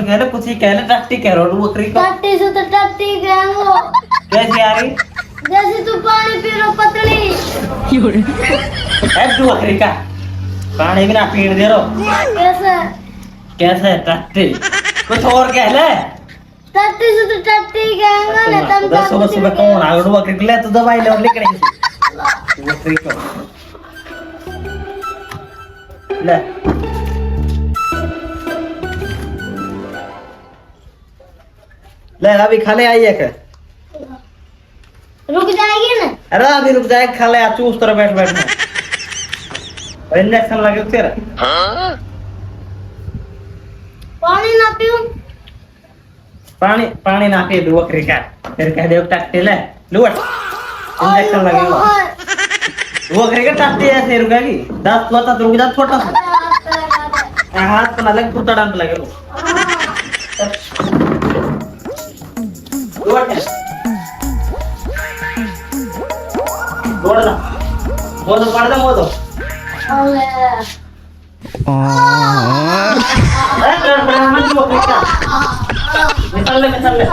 कहले कुछ ही कहले टट्टी कह रहा हूँ बकरी को टट्टी से तो टट्टी कहेंगे कैसे आ रही जैसे तू पानी पी रो पतली है तू बकरी का पानी भी ना पीने दे रो कैसे कैसे टट्टी कुछ और कह ले टट्टी से तो टट्टी कहेंगे ना तुम दस सुबह सुबह कौन आ गया बकरी के लिए तो दवाई ले और लेकर बकरी को ले ले अभी खा ले आई है रुक जाएगी ना अरे अभी रुक जाए खा ले तू उस तरह बैठ बैठ और इंजेक्शन लगे तेरा पानी ना पीऊं पानी पानी ना पी बकरी का फिर कह दे टट्टी ले लुट इंजेक्शन लगेगा बकरी का टट्टी ऐसे रुकेगी 10 तो रुक जा छोटा सा हाथ तो ना लगे कुत्ता डांट लगे मोदो पड़ दे मोदो मिसल ले